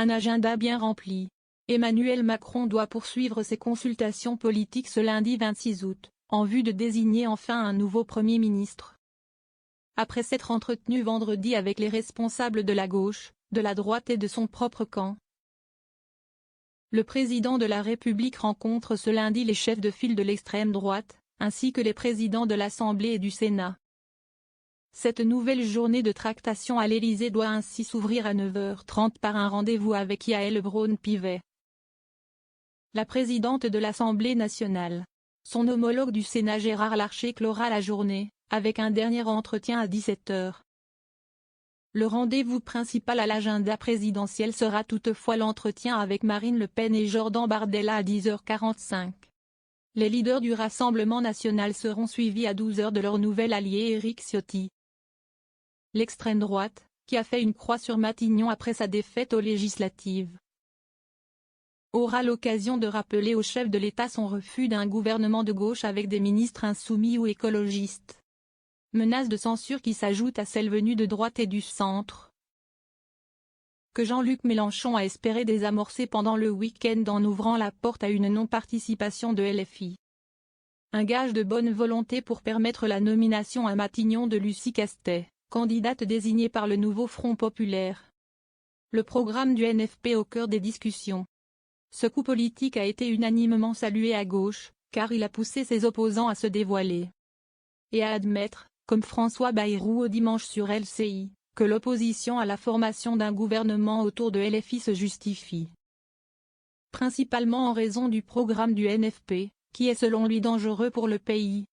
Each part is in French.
Un agenda bien rempli. Emmanuel Macron doit poursuivre ses consultations politiques ce lundi 26 août, en vue de désigner enfin un nouveau Premier ministre. Après s'être entretenu vendredi avec les responsables de la gauche, de la droite et de son propre camp, le président de la République rencontre ce lundi les chefs de file de l'extrême droite, ainsi que les présidents de l'Assemblée et du Sénat. Cette nouvelle journée de tractation à l'Élysée doit ainsi s'ouvrir à 9h30 par un rendez-vous avec Yaël Braun-Pivet, la présidente de l'Assemblée nationale. Son homologue du Sénat Gérard Larcher clora la journée, avec un dernier entretien à 17h. Le rendez-vous principal à l'agenda présidentiel sera toutefois l'entretien avec Marine Le Pen et Jordan Bardella à 10h45. Les leaders du Rassemblement national seront suivis à 12h de leur nouvel allié Éric Ciotti. L'extrême droite, qui a fait une croix sur Matignon après sa défaite aux législatives, aura l'occasion de rappeler au chef de l'État son refus d'un gouvernement de gauche avec des ministres insoumis ou écologistes. Menace de censure qui s'ajoute à celle venue de droite et du centre, que Jean-Luc Mélenchon a espéré désamorcer pendant le week-end en ouvrant la porte à une non-participation de LFI. Un gage de bonne volonté pour permettre la nomination à Matignon de Lucie Castet, candidate désignée par le nouveau Front populaire. Le programme du NFP au cœur des discussions. Ce coup politique a été unanimement salué à gauche, car il a poussé ses opposants à se dévoiler et à admettre, comme François Bayrou au dimanche sur LCI, que l'opposition à la formation d'un gouvernement autour de LFI se justifie. Principalement en raison du programme du NFP, qui est selon lui dangereux pour le pays.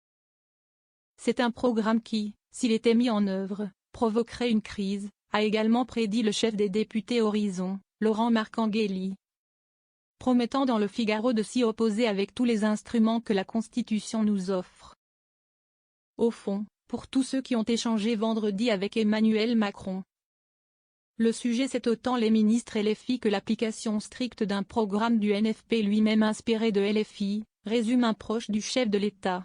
C'est un programme qui, s'il était mis en œuvre, provoquerait une crise, a également prédit le chef des députés Horizon, Laurent Marcangeli, promettant dans le Figaro de s'y opposer avec tous les instruments que la Constitution nous offre. Au fond, pour tous ceux qui ont échangé vendredi avec Emmanuel Macron, le sujet c'est autant les ministres LFI que l'application stricte d'un programme du NFP lui-même inspiré de LFI, résume un proche du chef de l'État.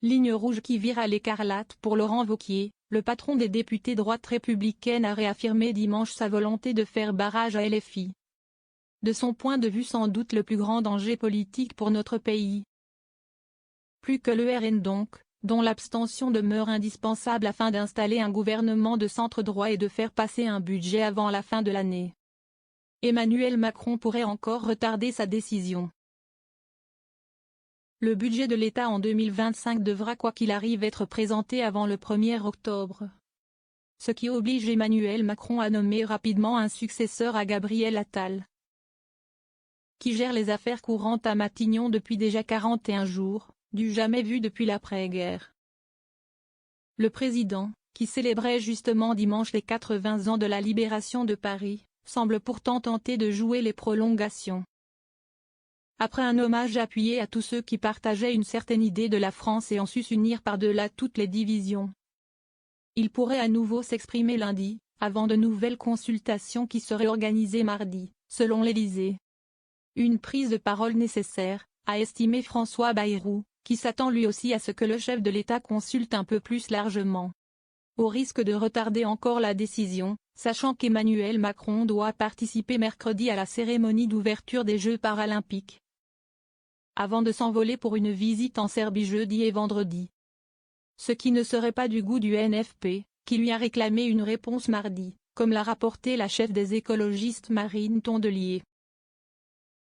Ligne rouge qui vire à l'écarlate pour Laurent Wauquiez, le patron des députés droite républicaine a réaffirmé dimanche sa volonté de faire barrage à LFI. De son point de vue sans doute le plus grand danger politique pour notre pays. Plus que le RN donc, dont l'abstention demeure indispensable afin d'installer un gouvernement de centre droit et de faire passer un budget avant la fin de l'année. Emmanuel Macron pourrait encore retarder sa décision. Le budget de l'État en 2025 devra quoi qu'il arrive être présenté avant le 1er octobre. Ce qui oblige Emmanuel Macron à nommer rapidement un successeur à Gabriel Attal, qui gère les affaires courantes à Matignon depuis déjà 41 jours, du jamais vu depuis l'après-guerre. Le président, qui célébrait justement dimanche les 80 ans de la libération de Paris, semble pourtant tenter de jouer les prolongations. Après un hommage appuyé à tous ceux qui partageaient une certaine idée de la France et ont su s'unir par-delà toutes les divisions, il pourrait à nouveau s'exprimer lundi, avant de nouvelles consultations qui seraient organisées mardi, selon l'Élysée. Une prise de parole nécessaire, a estimé François Bayrou, qui s'attend lui aussi à ce que le chef de l'État consulte un peu plus largement. Au risque de retarder encore la décision, sachant qu'Emmanuel Macron doit participer mercredi à la cérémonie d'ouverture des Jeux paralympiques, avant de s'envoler pour une visite en Serbie jeudi et vendredi. Ce qui ne serait pas du goût du NFP, qui lui a réclamé une réponse mardi, comme l'a rapporté la chef des écologistes Marine Tondelier.